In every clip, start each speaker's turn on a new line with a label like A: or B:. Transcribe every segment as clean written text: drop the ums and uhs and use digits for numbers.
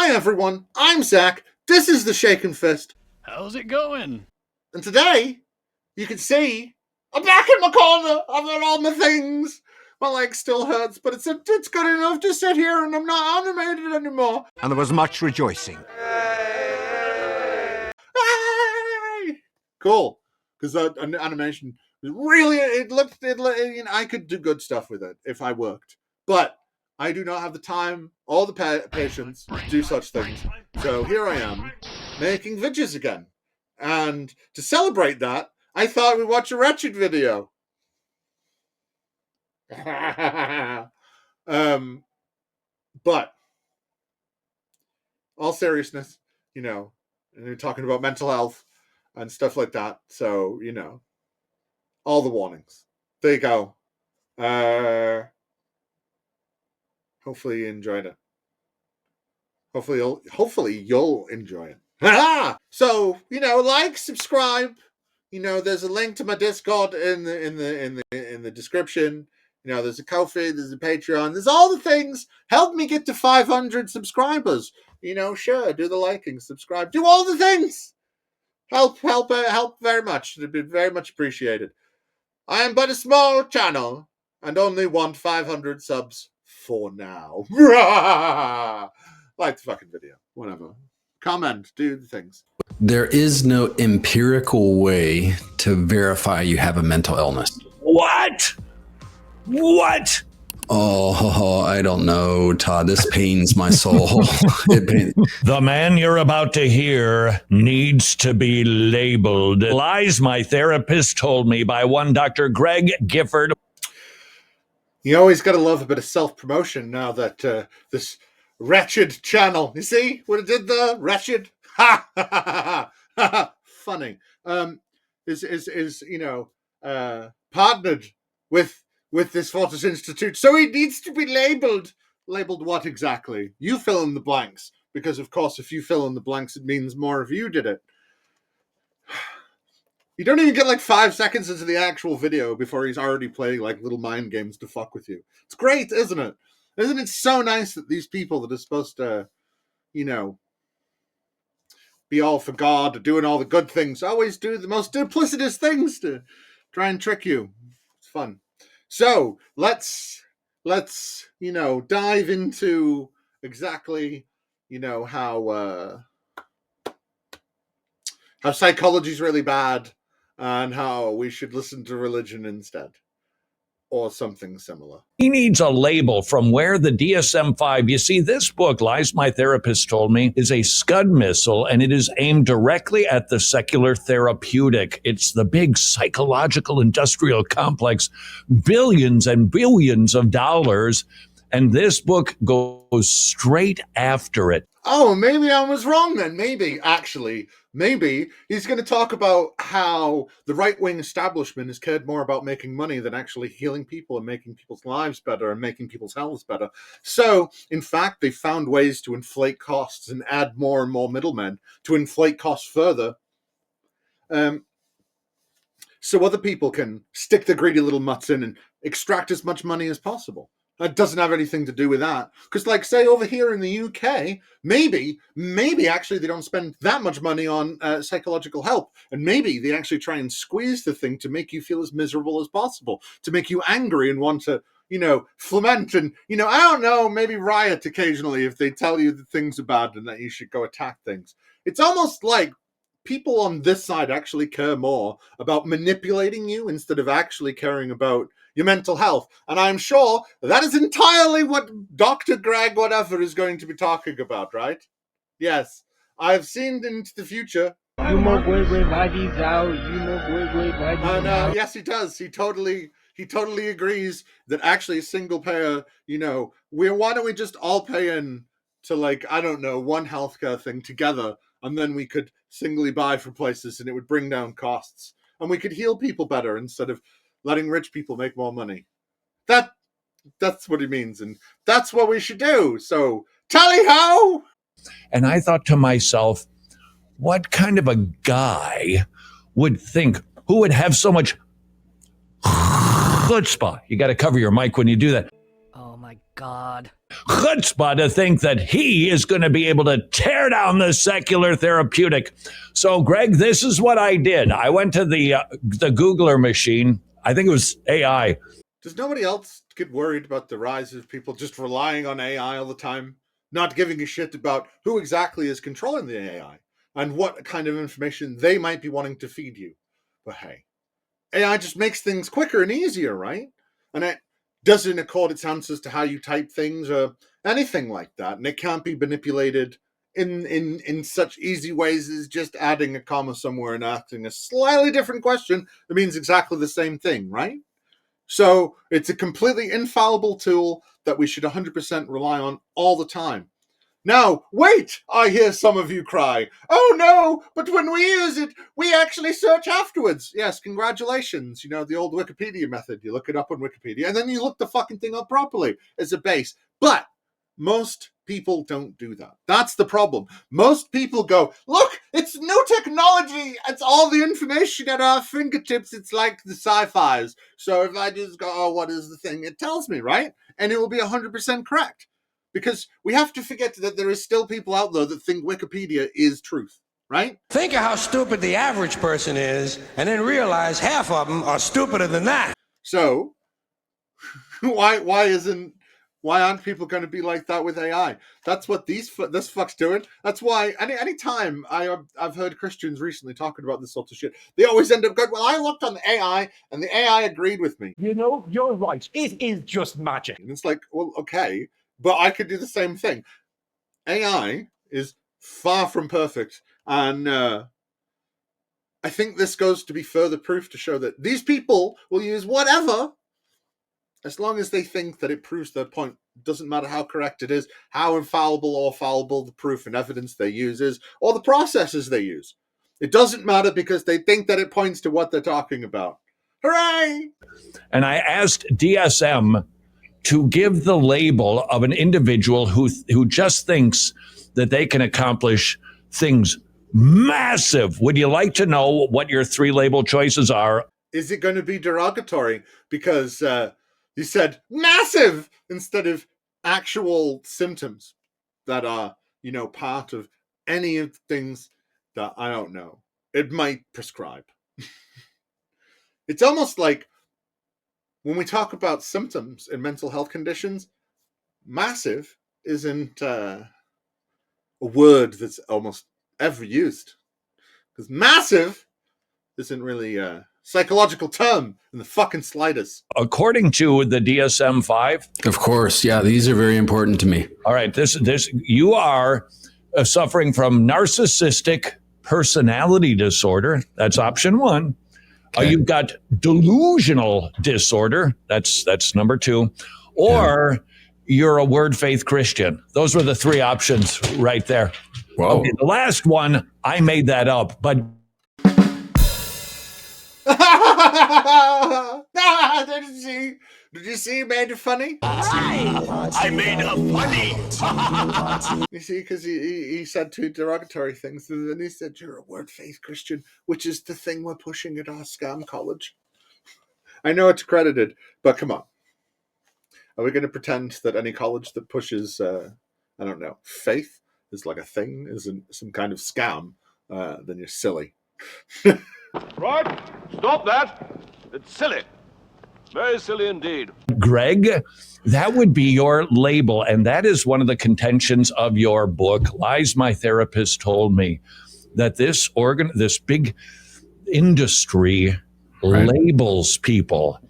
A: Hi everyone, I'm Zach, this is the Shaken Fist.
B: How's it going?
A: And today, you can see, I'm back in my corner, I've got all my things. My leg still hurts, but it's good enough to sit here and I'm not animated anymore.
C: And there was much rejoicing.
A: Hey! Cool, because that animation was really, I could do good stuff with it if I worked. But I do not have the time or the patience to do such things. So here I am, making videos again. And to celebrate that, I thought we'd watch a Wretched video. But, all seriousness, and we're talking about mental health and stuff like that. So, all the warnings. There you go. Hopefully you enjoyed it. Hopefully you'll enjoy it. So, like, subscribe. There's a link to my Discord in the description. There's a Ko-fi, there's a Patreon, there's all the things. Help me get to 500 subscribers. Sure, do the liking, subscribe, do all the things. Help very much. It'd be very much appreciated. I am but a small channel and only want 500 subs for now. Like the fucking video, whatever. Comment, do the things.
D: There is no empirical way to verify you have a mental illness.
E: What? What?
D: Oh, I don't know, Todd. This pains my soul.
E: The man you're about to hear needs to be labeled. Lies my therapist told me by one Dr. Greg Gifford.
A: You always got to love a bit of self-promotion now that this Wretched channel. You see what it did there? Wretched. Ha ha ha ha. Funny. Is partnered with this Fortis Institute, so he needs to be labeled. Labeled what exactly? You fill in the blanks, because of course, if you fill in the blanks, it means more of you did it. You don't even get like 5 seconds into the actual video before he's already playing like little mind games to fuck with you. It's great, isn't it? Isn't it so nice that these people that are supposed to, be all for God, doing all the good things, always do the most duplicitous things to try and trick you. It's fun. So let's dive into exactly, how psychology's really bad and how we should listen to religion instead. Or something similar.
E: He needs a label from where the DSM-5. You see, this book, Lies My Therapist Told Me, is a Scud missile, and it is aimed directly at the secular therapeutic. It's the big psychological industrial complex, billions and billions of dollars, and this book goes straight after it.
A: Oh, maybe I was wrong then. Maybe he's going to talk about how the right-wing establishment has cared more about making money than actually healing people and making people's lives better and making people's health better. So, in fact, they found ways to inflate costs and add more and more middlemen to inflate costs further. So other people can stick their greedy little mutts in and extract as much money as possible. That doesn't have anything to do with that. Because, like, say, over here in the UK, maybe actually they don't spend that much money on psychological help. And maybe they actually try and squeeze the thing to make you feel as miserable as possible, to make you angry and want to, foment and, I don't know, maybe riot occasionally if they tell you that things are bad and that you should go attack things. It's almost like people on this side actually care more about manipulating you instead of actually caring about your mental health. And I'm sure that is entirely what Dr. Greg whatever is going to be talking about, right? Yes, I've seen into the future. Yes, he does. He totally agrees that actually single payer, why don't we just all pay in to, like, I don't know, one healthcare thing together, and then we could singly buy for places and it would bring down costs. And we could heal people better instead of letting rich people make more money. That's what he means, and that's what we should do. So, tally-ho!
E: And I thought to myself, what kind of a guy would think, who would have so much chutzpah? You got to cover your mic when you do that.
F: Oh my God.
E: chutzpah to think that he is going to be able to tear down the secular therapeutic. So, Greg, this is what I did. I went to the Googler machine. I think it was AI.
A: Does nobody else get worried about the rise of people just relying on AI all the time, not giving a shit about who exactly is controlling the AI and what kind of information they might be wanting to feed you? But hey, AI just makes things quicker and easier, right? And it doesn't accord its answers to how you type things or anything like that. And it can't be manipulated in such easy ways as just adding a comma somewhere and asking a slightly different question that means exactly the same thing, right? So it's a completely infallible tool that we should 100% rely on all the time. Now, wait, I hear some of you cry. Oh no, but when we use it, we actually search afterwards. Yes, congratulations. You know, the old Wikipedia method. You look it up on Wikipedia and then you look the fucking thing up properly as a base. But most people don't do that. That's the problem. Most people go, look, it's new technology. It's all the information at our fingertips. It's like the sci-fis. So if I just go, oh, what is the thing? It tells me, right? And it will be 100% correct. Because we have to forget that there is still people out there that think Wikipedia is truth, right?
B: Think of how stupid the average person is, and then realize half of them are stupider than that.
A: So, why aren't people going to be like that with AI? That's what this fuck's doing. That's why any time I've heard Christians recently talking about this sort of shit, they always end up going, well, I looked on the AI and the AI agreed with me.
C: You know, you're right. It is just magic.
A: And it's like, well, okay, but I could do the same thing. AI is far from perfect, and I think this goes to be further proof to show that these people will use whatever as long as they think that it proves their point. Doesn't matter how correct it is, how infallible or fallible the proof and evidence they use is, or the processes they use. It doesn't matter because they think that it points to what they're talking about. Hooray!
E: And I asked DSM to give the label of an individual who just thinks that they can accomplish things massive. Would you like to know what your 3 label choices are?
A: Is it going to be derogatory because you said massive instead of actual symptoms that are, you know, part of any of the things that I don't know? It might prescribe. It's almost like when we talk about symptoms in mental health conditions, massive isn't a word that's almost ever used. Because massive isn't really a psychological term in the fucking slightest.
E: According to the DSM-5.
D: Of course. Yeah, these are very important to me.
E: All right, this you are suffering from narcissistic personality disorder. That's option 1.
D: Okay.
E: You've got delusional disorder. That's number 2. Or you're a word faith Christian. Those were the 3 options right there.
D: Whoa.
E: Okay, the last one, I made that up, but
A: Did you see? Made it funny.
B: I made a funny.
A: You see, because he said 2 derogatory things, and then he said you're a word faith Christian, which is the thing we're pushing at our scam college. I know it's credited, but come on. Are we going to pretend that any college that pushes, I don't know, faith is like a thing, isn't some kind of scam? Then you're silly.
F: Right? Stop that. It's silly. Very silly indeed.
E: Greg, that would be your label. And that is one of the contentions of your book. Lies My Therapist Told Me, that this big industry labels people.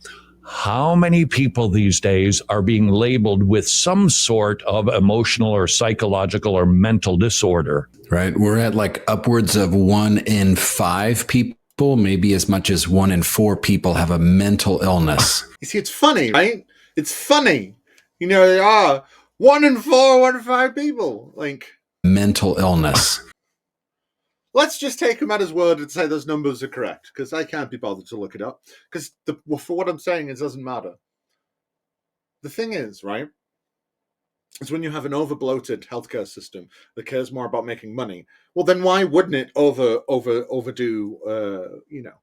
E: How many people these days are being labeled with some sort of emotional or psychological or mental disorder?
D: Right. We're at like upwards of 1 in 5 people, maybe as much as 1 in 4 people have a mental illness.
A: You see, it's funny, right? It's funny. You know, there are 1 in 4, 1 in 5 people. Like,
D: mental illness.
A: let's just take him at his word and say those numbers are correct, because I can't be bothered to look it up. Because for what I'm saying, it doesn't matter. The thing is, right, is when you have an over-bloated healthcare system that cares more about making money, well, then why wouldn't it overdo, you know,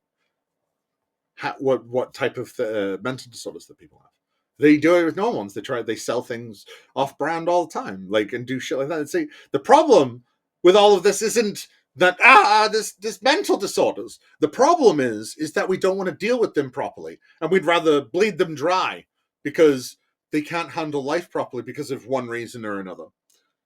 A: what type of mental disorders that people have? They do it with normal ones. They sell things off brand all the time, like, and do shit like that. And see, the problem with all of this isn't that this mental disorders. The problem is that we don't want to deal with them properly, and we'd rather bleed them dry because they can't handle life properly because of one reason or another.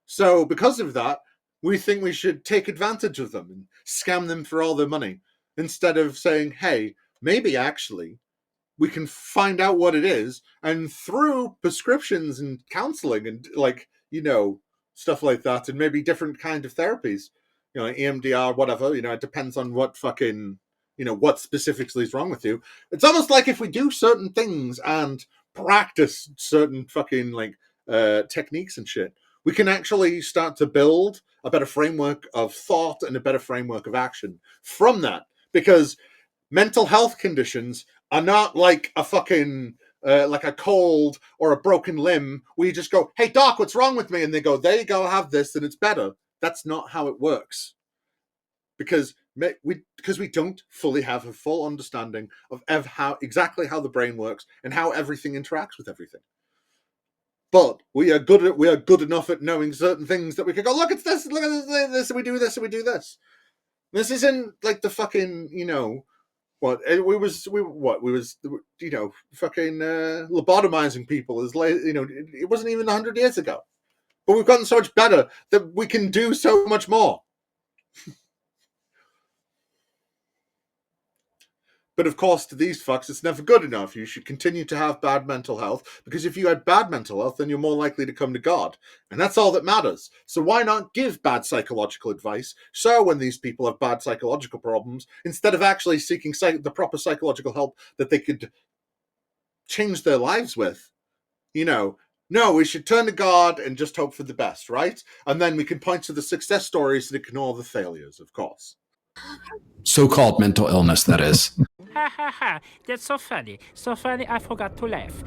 A: So because of that, we think we should take advantage of them and scam them for all their money instead of saying, hey, maybe actually we can find out what it is, and through prescriptions and counseling and, like, stuff like that, and maybe different kind of therapies, EMDR, whatever, it depends on what fucking, what specifically is wrong with you. It's almost like if we do certain things and practice certain fucking, like, techniques and shit, we can actually start to build a better framework of thought and a better framework of action from that. Because mental health conditions are not like a fucking like a cold or a broken limb where you just go, hey doc, what's wrong with me? And they go, there you go, have this and it's better. That's not how it works. Because we don't fully have a full understanding of how the brain works and how everything interacts with everything. But we are good enough at knowing certain things that we can go, look at this, and we do this, and we do this. This isn't like the fucking, fucking lobotomizing people is late. It wasn't even 100 years ago, but we've gotten so much better that we can do so much more. But of course, to these fucks, it's never good enough. You should continue to have bad mental health, because if you had bad mental health, then you're more likely to come to God. And that's all that matters. So why not give bad psychological advice? So when these people have bad psychological problems, instead of actually seeking the proper psychological help that they could change their lives with, no, we should turn to God and just hope for the best, right? And then we can point to the success stories and ignore the failures, of course.
D: So-called mental illness, that is.
G: Ha ha ha, that's so funny. So funny I forgot to laugh.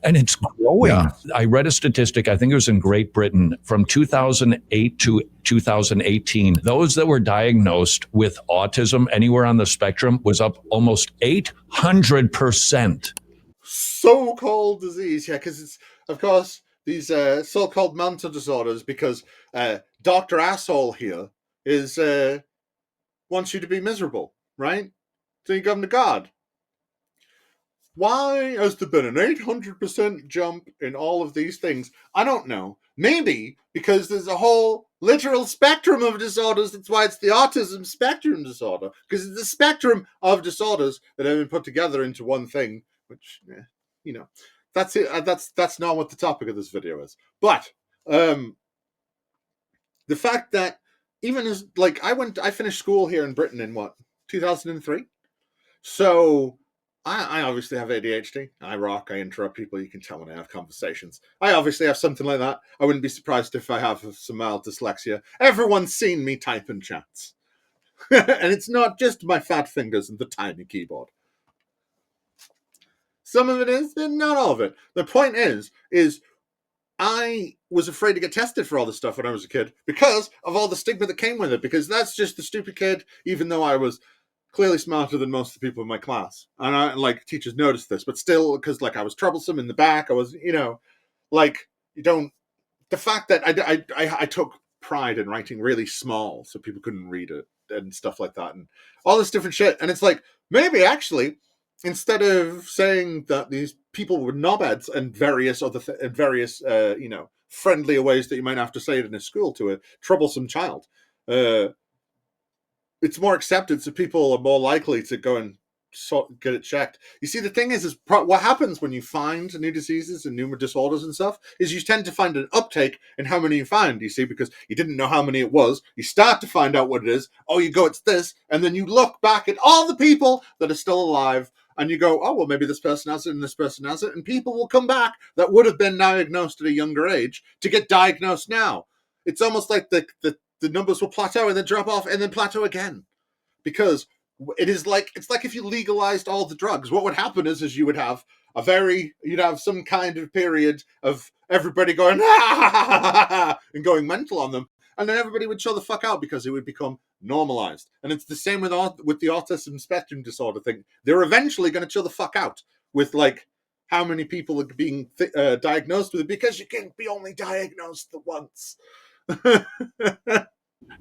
E: And it's growing. Yeah. I read a statistic, I think it was in Great Britain, from 2008 to 2018. Those that were diagnosed with autism anywhere on the spectrum was up almost 800%.
A: So-called disease, yeah, because it's, of course, these so-called mental disorders, because Dr. Asshole here is wants you to be miserable, right? So you come to God. Why has there been an 800% jump in all of these things? I don't know. Maybe because there's a whole literal spectrum of disorders. That's why it's the autism spectrum disorder. Because it's the spectrum of disorders that have been put together into one thing, which, that's it. That's not what the topic of this video is. But the fact that even as, like, I finished school here in Britain in 2003. So I obviously have ADHD. I interrupt people. You can tell when I have conversations. I obviously have something like that. I wouldn't be surprised if I have some mild dyslexia. Everyone's seen me type in chats. And it's not just my fat fingers and the tiny keyboard. Some of it is, and not all of it. The point is I was afraid to get tested for all this stuff when I was a kid because of all the stigma that came with it, because that's just the stupid kid, even though I was clearly smarter than most of the people in my class. And teachers noticed this, but still, because, like, I was troublesome in the back, I was, the fact that I took pride in writing really small so people couldn't read it and stuff like that, and all this different shit. And it's like, maybe actually, instead of saying that these people were knobheads and various friendlier ways that you might have to say it in a school to a troublesome child, it's more accepted, so people are more likely to go and get it checked. You see, the thing is what happens when you find new diseases and new disorders and stuff is you tend to find an uptake in how many you find, you see, because you didn't know how many it was. You start to find out what it is. Oh, you go, it's this. And then you look back at all the people that are still alive and you go, oh, well, maybe this person has it and this person has it. And people will come back that would have been diagnosed at a younger age to get diagnosed now. It's almost like the numbers will plateau and then drop off and then plateau again, because it's like if you legalized all the drugs, what would happen is you'd have some kind of period of everybody going and going mental on them, and then everybody would chill the fuck out because it would become normalized. And it's the same with the autism spectrum disorder thing. They're eventually going to chill the fuck out with, like, how many people are being diagnosed with it, because you can be only diagnosed the once.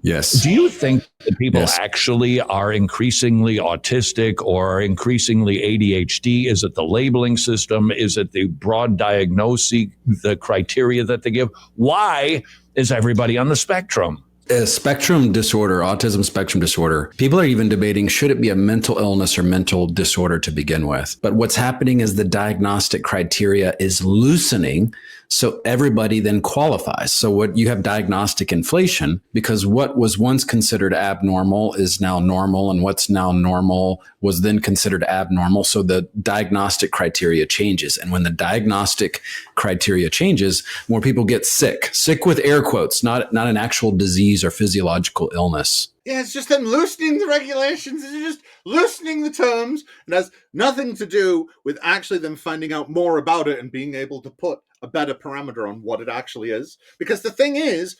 D: Yes.
E: Do you think that people
D: Yes.
E: actually are increasingly autistic or increasingly ADHD? Is it the labeling system? Is it the broad diagnosis, the criteria that they give? Why is everybody on the spectrum?
D: Spectrum disorder, autism spectrum disorder, people are even debating, should it be a mental illness or mental disorder to begin with? But what's happening is the diagnostic criteria is loosening, so everybody then qualifies. So what you have diagnostic inflation, because what was once considered abnormal is now normal, and what's now normal was then considered abnormal. So the diagnostic criteria changes. And when the diagnostic criteria changes, more people get sick with air quotes, not an actual disease or physiological illness.
A: Yeah, it's just them loosening the regulations. It's just loosening the terms. It has nothing to do with actually them finding out more about it and being able to put a better parameter on what it actually is. Because the thing is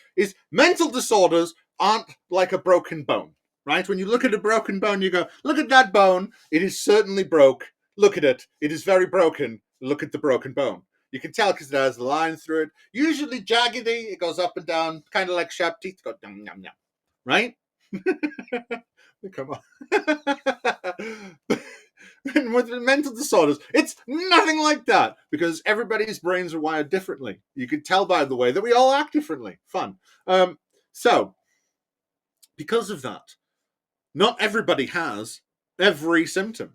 A: mental disorders aren't like a broken bone, right? When you look at a broken bone, you go, look at that bone. It is certainly broke. Look at it. It is very broken. Look at the broken bone. You can tell because it has a line through it. Usually jaggedy. It goes up and down, kind of like sharp teeth. Go dum, dum, dum. Right? Come on. And with mental disorders, it's nothing like that, because everybody's brains are wired differently. You can tell by the way that we all act differently. Fun. So, because of that, not everybody has every symptom.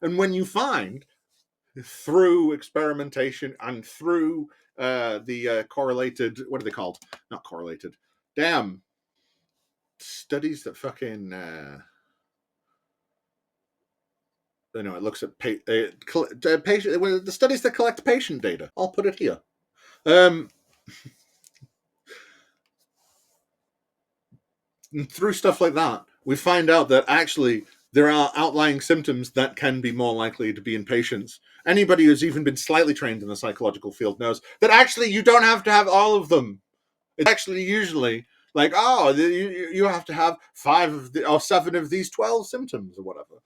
A: And when you find, through experimentation and through the correlated, what are they called? Not correlated. Damn. Studies that fucking it looks at patient the studies that collect patient data. I'll put it here. And through stuff like that, we find out that actually there are outlying symptoms that can be more likely to be in patients. Anybody who's even been slightly trained in the psychological field knows that actually you don't have to have all of them. It's actually usually like, you have to have 5 or 7 of these 12 symptoms or whatever.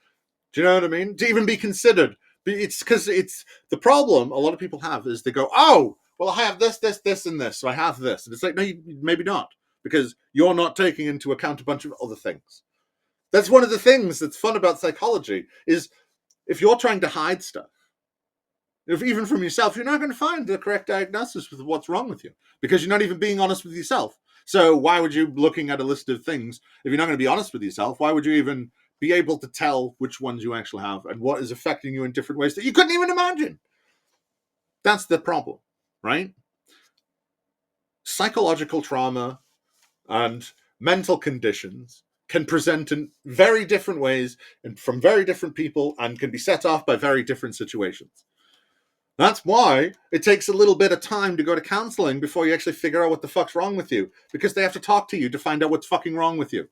A: Do you know what I mean? To even be considered. It's because it's the problem a lot of people have is they go, oh, well, I have this, this, this, and this, so I have this. And it's like, no, maybe not, because you're not taking into account a bunch of other things. That's one of the things that's fun about psychology, is if you're trying to hide stuff, even from yourself, you're not going to find the correct diagnosis with what's wrong with you, because you're not even being honest with yourself. So why would you be looking at a list of things if you're not going to be honest with yourself? Why would you even be able to tell which ones you actually have and what is affecting you in different ways that you couldn't even imagine? That's the problem, right? Psychological trauma and mental conditions can present in very different ways and from very different people, and can be set off by very different situations. That's why it takes a little bit of time to go to counseling before you actually figure out what the fuck's wrong with you, because they have to talk to you to find out what's fucking wrong with you.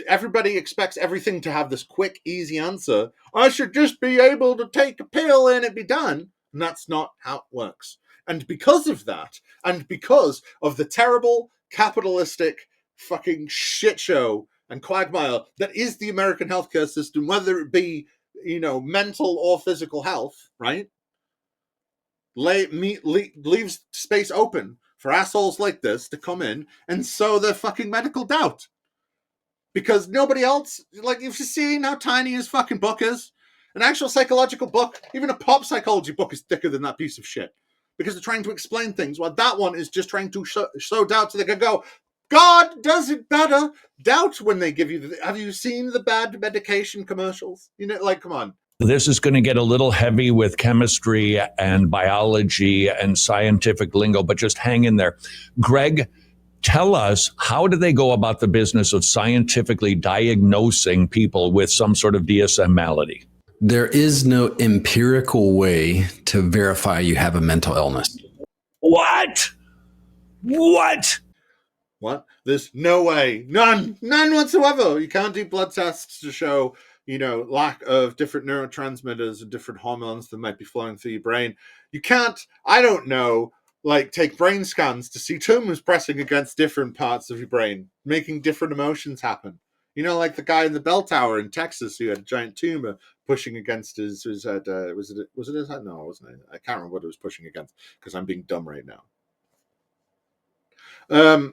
A: Everybody expects everything to have this quick, easy answer. I should just be able to take a pill and it be done. And that's not how it works. And because of that, and because of the terrible capitalistic fucking shit show and quagmire that is the American healthcare system, whether it be, mental or physical health, right? Leaves space open for assholes like this to come in and sow their fucking medical doubt. Because nobody else, like, you've seen how tiny his fucking book is. An actual psychological book, even a pop psychology book, is thicker than that piece of shit. Because they're trying to explain things, while that one is just trying to sow doubt so they can go, God does it better. Doubt when they give you have you seen the bad medication commercials? Come on.
E: This is going to get a little heavy with chemistry and biology and scientific lingo, but just hang in there. Greg, tell us, how do they go about the business of scientifically diagnosing people with some sort of DSM malady?
D: There is no empirical way to verify you have a mental illness.
E: What?
A: There's no way. None whatsoever. You can't do blood tests to show, lack of different neurotransmitters and different hormones that might be flowing through your brain. You can't, I don't know, take brain scans to see tumors pressing against different parts of your brain, making different emotions happen. You know, like the guy in the bell tower in Texas who had a giant tumor pushing against his head. Was it his head? No, it wasn't. I can't remember what it was pushing against because I'm being dumb right now.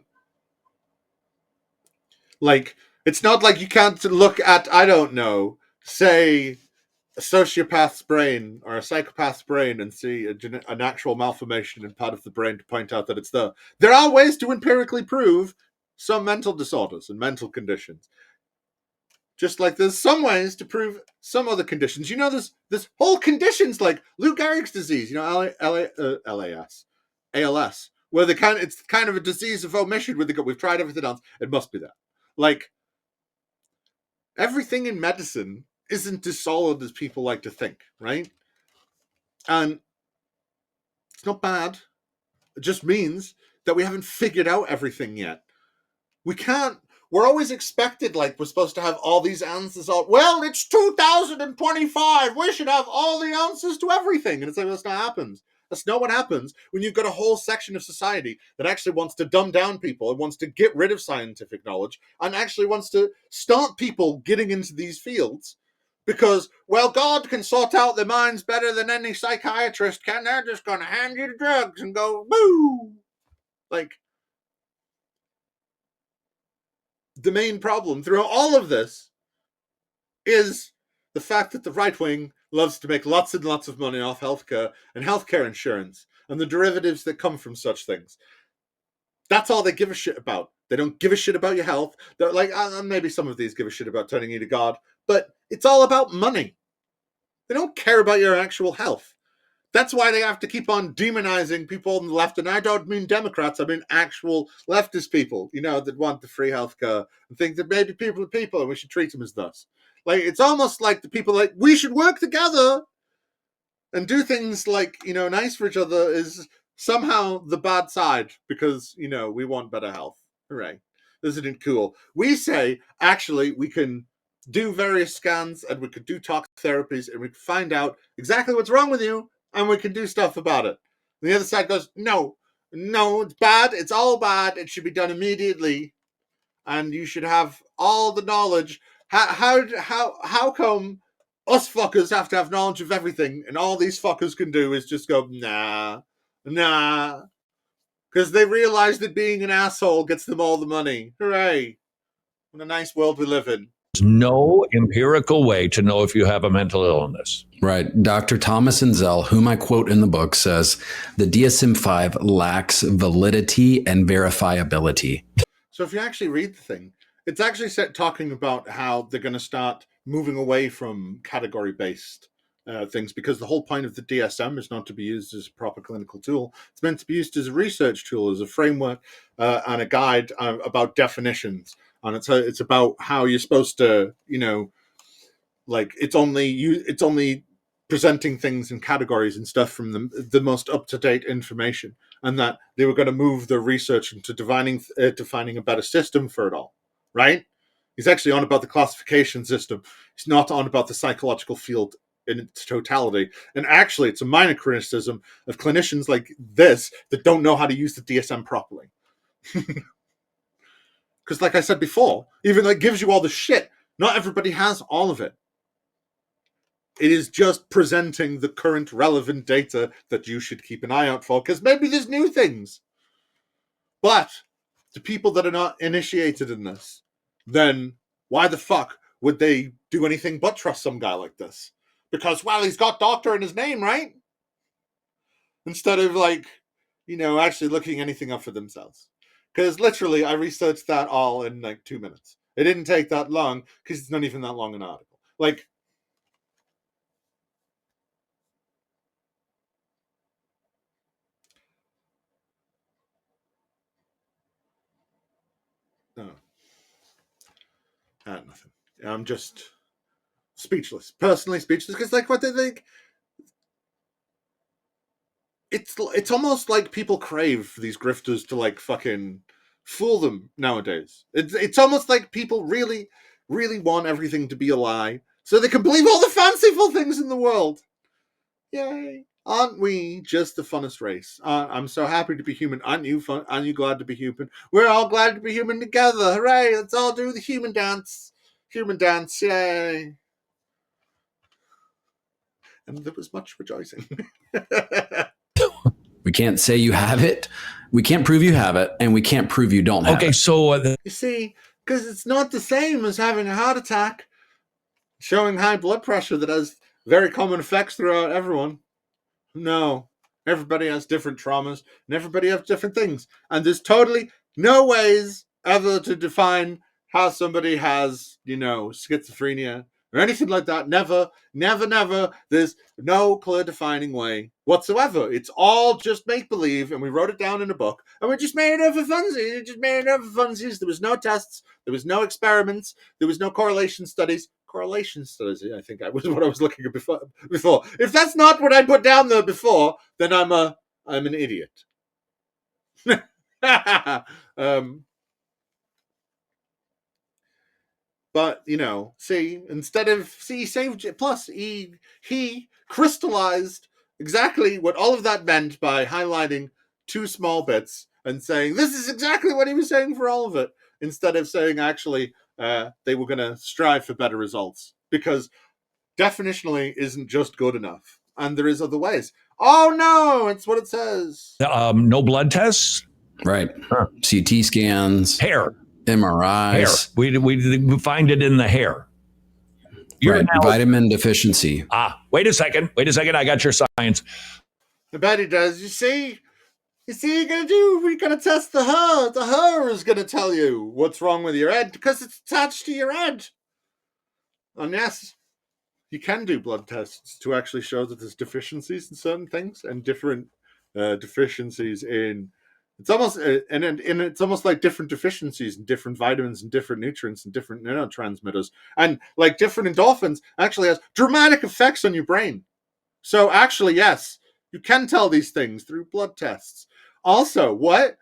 A: Like, it's not like you can't look at, I don't know, say a sociopath's brain or a psychopath's brain and see an actual malformation in part of the brain to point out that it's there. There are ways to empirically prove some mental disorders and mental conditions. Just like there's some ways to prove some other conditions. You know, there's whole conditions like Lou Gehrig's disease, you know, ALS, where it's kind of a disease of omission with we've tried everything else. It must be that. Like, everything in medicine isn't as solid as people like to think, right? And it's not bad. It just means that we haven't figured out everything yet. We're always expected, like, we're supposed to have all these answers. Well, it's 2025. We should have all the answers to everything. And it's like, that's not happens. That's not what happens when you've got a whole section of society that actually wants to dumb down people and wants to get rid of scientific knowledge and actually wants to stop people getting into these fields because, well, God can sort out their minds better than any psychiatrist can. They're just going to hand you the drugs and go, boo! Like, the main problem throughout all of this is the fact that the right wing loves to make lots and lots of money off healthcare and healthcare insurance and the derivatives that come from such things. That's all they give a shit about. They don't give a shit about your health. They're like, maybe some of these give a shit about turning you to God, but it's all about money. They don't care about your actual health. That's why they have to keep on demonizing people on the left. And I don't mean Democrats. I mean actual leftist people, you know, that want the free healthcare and think that maybe people are people and we should treat them as thus. Like, it's almost like the people like, we should work together and do things like, you know, nice for each other is somehow the bad side because, you know, we want better health. Hooray. Isn't it cool? We say, actually, we can do various scans and we could do talk therapies and we can find out exactly what's wrong with you and we can do stuff about it. And the other side goes, no, it's bad. It's all bad. It should be done immediately. And you should have all the knowledge. How come us fuckers have to have knowledge of everything and all these fuckers can do is just go, nah. Because they realize that being an asshole gets them all the money. Hooray. What a nice world we live in.
E: There's no empirical way to know if you have a mental illness.
D: Right. Dr. Thomas Inzel, whom I quote in the book, says the DSM-5 lacks validity and verifiability.
A: So if you actually read the thing, it's actually talking about how they're going to start moving away from category-based things because the whole point of the DSM is not to be used as a proper clinical tool. It's meant to be used as a research tool, as a framework and a guide about definitions. And it's about how you're supposed to, you know, like it's only presenting things in categories and stuff from the most up-to-date information, and that they were going to move the research into defining a better system for it all, right? He's actually on about the classification system. He's not on about the psychological field in its totality. And actually, it's a minor criticism of clinicians like this that don't know how to use the DSM properly. Because like I said before, even though it gives you all the shit, not everybody has all of it. It is just presenting the current relevant data that you should keep an eye out for, because maybe there's new things. But to people that are not initiated in this, then why the fuck would they do anything but trust some guy like this? Because, well, he's got doctor in his name, right? Instead of, like, you know, actually looking anything up for themselves. Because literally, I researched that all in like 2 minutes. It didn't take that long, because it's not even that long an article. Like, no. I had nothing. I'm just speechless. Personally speechless, because like what they think. It's almost like people crave for these grifters to like fucking fool them nowadays. It's almost like people really, really want everything to be a lie so they can believe all the fanciful things in the world. Yay. Aren't we just the funnest race? I'm so happy to be human. Aren't you glad to be human? We're all glad to be human together. Hooray, let's all do the human dance. Human dance, yay. And there was much rejoicing.
D: We can't say you have it. We can't prove you have it, and we can't prove you don't have
E: Okay,
D: it.
E: so
A: You see, because it's not the same as having a heart attack, showing high blood pressure that has very common effects throughout everyone. No. Everybody has different traumas, and everybody has different things. And there's totally no ways ever to define how somebody has, schizophrenia or anything like that. Never, never, never. There's no clear defining way whatsoever. It's all just make-believe, and we wrote it down in a book, and we just made it up for funsies. There was no tests. There was no experiments. There was no correlation studies. I think I was what I was looking at before. If that's not what I put down there before, then I'm an idiot. But he crystallized exactly what all of that meant by highlighting two small bits and saying this is exactly what he was saying for all of it, instead of saying actually they were going to strive for better results, because definitionally isn't just good enough, and there is other ways. Oh no, it's what it says.
E: no blood tests,
D: Right. CT scans,
E: hair,
D: MRIs.
E: We find it in the hair.
D: Right. Vitamin deficiency.
E: Wait a second. I got your science.
A: I bet he does. You see, we're gonna test the hair. The hair is gonna tell you what's wrong with your head because it's attached to your head. And yes, you can do blood tests to actually show that there's deficiencies in certain things and different deficiencies in. It's almost and it's almost like different deficiencies in different vitamins and different nutrients and different neurotransmitters, and like different endorphins actually has dramatic effects on your brain. So actually, yes, you can tell these things through blood tests. Also, what?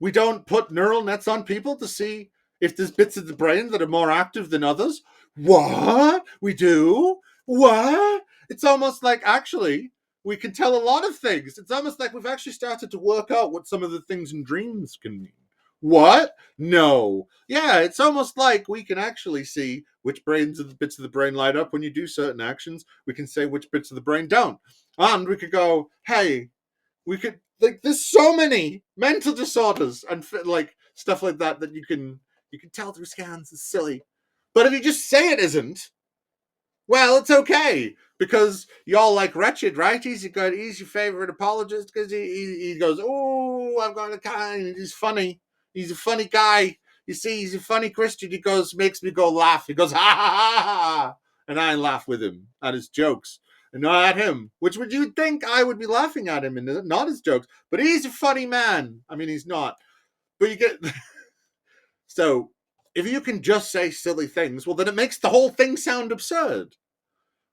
A: We don't put neural nets on people to see if there's bits of the brain that are more active than others? What? We do? What? It's almost like actually we can tell a lot of things. It's almost like we've actually started to work out what some of the things in dreams can mean. What? No. Yeah, it's almost like we can actually see which bits of the brain light up when you do certain actions. We can say which bits of the brain don't. And we could go, hey, we could, like, there's so many mental disorders and like stuff like that that you can tell through scans. It's silly. But if you just say it isn't, well, it's okay, because y'all like Wretched, right? He's your favorite apologist because he goes, oh, I'm going to kind. He's funny. He's a funny guy. You see, he's a funny Christian. He goes, makes me go laugh. He goes, ha ha ha ha, and I laugh with him at his jokes and not at him. Which would you think I would be laughing at him and not his jokes? But he's a funny man. I mean, he's not. But you get so. If you can just say silly things, well, then it makes the whole thing sound absurd.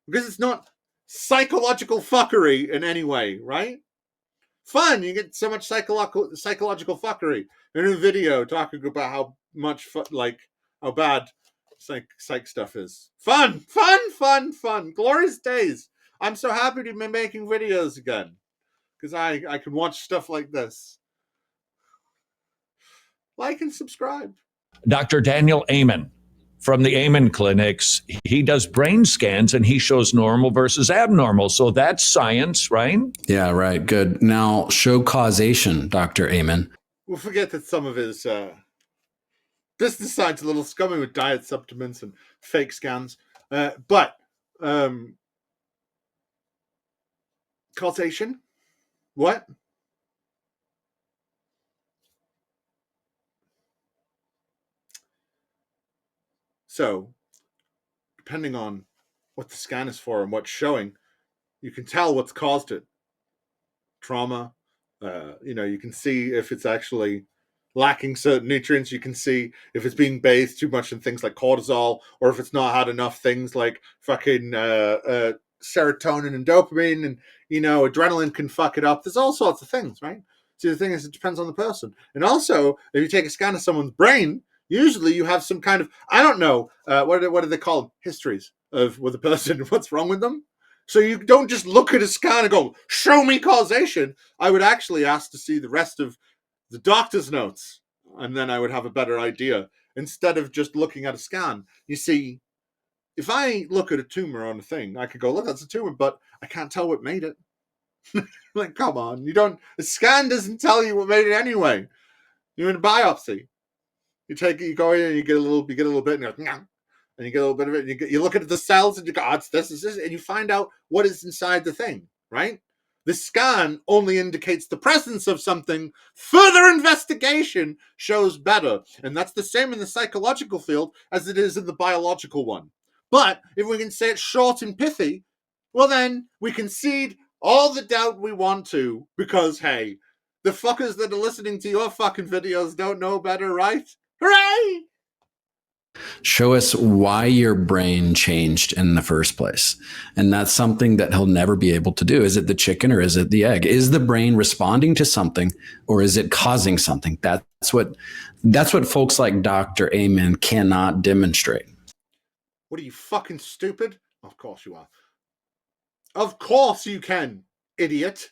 A: Because it's not psychological fuckery in any way, right? Fun. You get so much psychological fuckery in a video talking about how much, how bad psych stuff is. Fun. Glorious days. I'm so happy to be making videos again. Because I can watch stuff like this. Like and subscribe.
E: Dr. Daniel Amen from the Amen clinics, he does brain scans and he shows normal versus abnormal. So that's science, right?
D: Yeah, right. Good. Now show causation, Dr. Amen.
A: We'll forget that some of his business side's a little scummy with diet supplements and fake scans. But causation? What? So, depending on what the scan is for and what's showing, you can tell what's caused it. Trauma. You can see if it's actually lacking certain nutrients. You can see if it's being bathed too much in things like cortisol, or if it's not had enough things like fucking serotonin and dopamine, and adrenaline can fuck it up. There's all sorts of things, right? See, the thing is, it depends on the person. And also, if you take a scan of someone's brain, usually you have some kind of, I don't know, what do they call them? Histories of with a person, what's wrong with them. So you don't just look at a scan and go, show me causation. I would actually ask to see the rest of the doctor's notes, and then I would have a better idea. instead of just looking at a scan. You see, if I look at a tumor on a thing, I could go, look, that's a tumor, but I can't tell what made it. Like, come on, a scan doesn't tell you what made it anyway. You're in a biopsy. You go in and you get a little bit, and you're like, nah. And you get a little bit of it, and you look at the cells, and you go, oh, it's this, and you find out what is inside the thing, right? The scan only indicates the presence of something. Further investigation shows better. And that's the same in the psychological field as it is in the biological one. But if we can say it short and pithy, well then we concede all the doubt we want to, because hey, the fuckers that are listening to your fucking videos don't know better, right? Hooray!
D: Show us why your brain changed in the first place. And that's something that he'll never be able to do. Is it the chicken or is it the egg? Is the brain responding to something or is it causing something? That's what folks like Dr. Amen cannot demonstrate.
A: What are you, fucking stupid? Of course you are. Of course you can, idiot.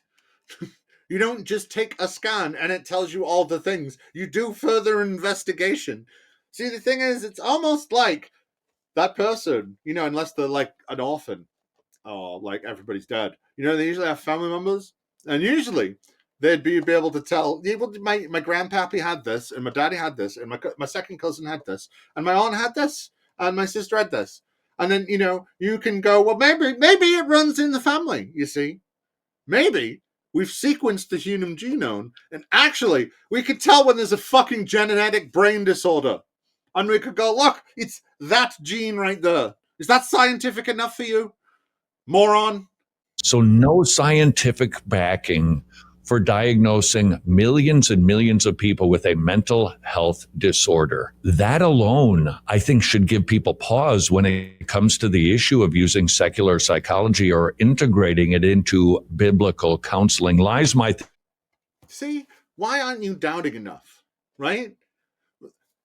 A: You don't just take a scan and it tells you all the things. You do further investigation. See, the thing is, it's almost like that person, unless they're like an orphan or like everybody's dead, they usually have family members. And usually they'd be able to tell, my grandpappy had this, and my daddy had this, and my second cousin had this, and my aunt had this, and my sister had this. And then, you can go, well, maybe it runs in the family, you see. Maybe we've sequenced the human genome, and actually we could tell when there's a fucking genetic brain disorder. And we could go, look, it's that gene right there. Is that scientific enough for you, moron?
E: So no scientific backing for diagnosing millions and millions of people with a mental health disorder. That alone, I think, should give people pause when it comes to the issue of using secular psychology or integrating it into biblical counseling. Lies my...
A: See, why aren't you doubting enough, right?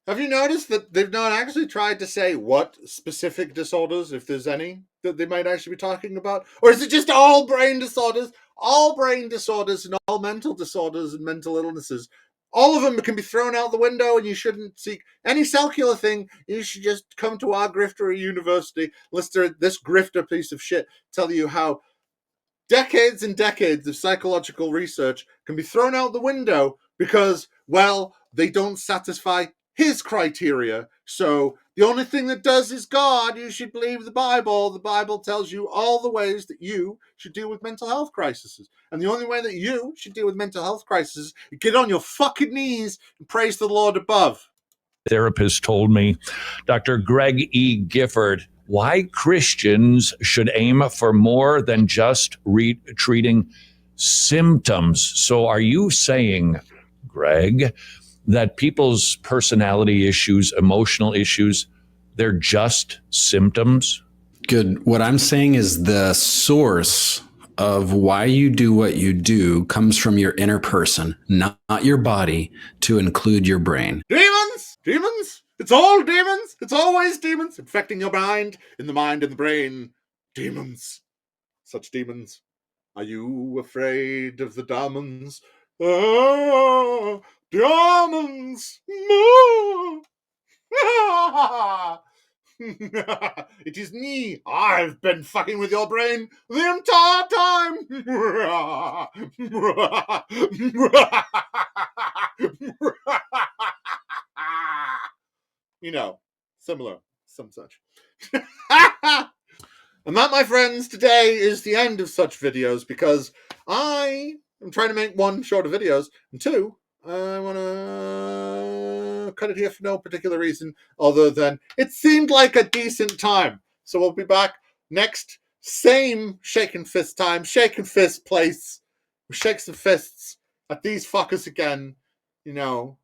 A: Have you noticed that they've not actually tried to say what specific disorders, if there's any, that they might actually be talking about? Or is it just all brain disorders? All brain disorders and all mental disorders and mental illnesses. All of them can be thrown out the window, and you shouldn't seek any secular thing. You should just come to our grifter university, listen to this grifter piece of shit, tell you how decades and decades of psychological research can be thrown out the window because, well, they don't satisfy his criteria. So the only thing that does is God. You should believe the Bible. The Bible tells you all the ways that you should deal with mental health crises. And the only way that you should deal with mental health crises is get on your fucking knees and praise the Lord above.
E: Therapist told me, Dr. Greg E. Gifford, why Christians should aim for more than just treating symptoms. So are you saying, Greg, that people's personality issues, emotional issues, they're just symptoms?
D: Good. What I'm saying is the source of why you do what you do comes from your inner person, not your body, to include your brain.
A: Demons! Demons! It's all demons! It's always demons infecting your mind, in the mind and the brain. Demons. Such demons. Are you afraid of the demons? Oh, demons! It is me. I've been fucking with your brain the entire time. Similar, some such. And that, my friends, today is the end of such videos, because I am trying to make one, shorter videos, and two, I want to cut it here for no particular reason other than it seemed like a decent time. So we'll be back next, same shaking fist time, shaking fist place. We'll shake some fists at these fuckers again. Come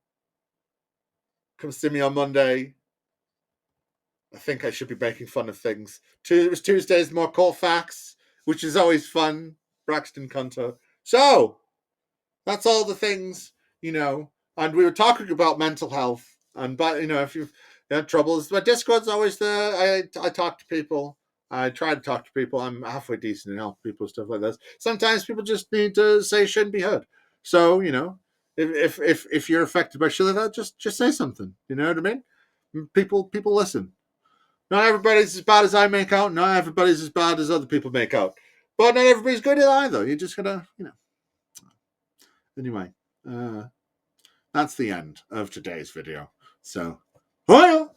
A: see me on Monday. I think I should be making fun of things. It was Tuesdays, more cold facts, which is always fun. Braxton Hunter. So that's all the things, and we were talking about mental health. And, but, if you've had troubles, my Discord's always there. I talk to people. I try to talk to people. I'm halfway decent and help people, stuff like this. Sometimes people just need to say shouldn't be heard. So, if you're affected by shit like that, just say something. You know what I mean? People listen. Not everybody's as bad as I make out. Not everybody's as bad as other people make out. But not everybody's good either. You just gotta, Anyway, that's the end of today's video. So, hiya!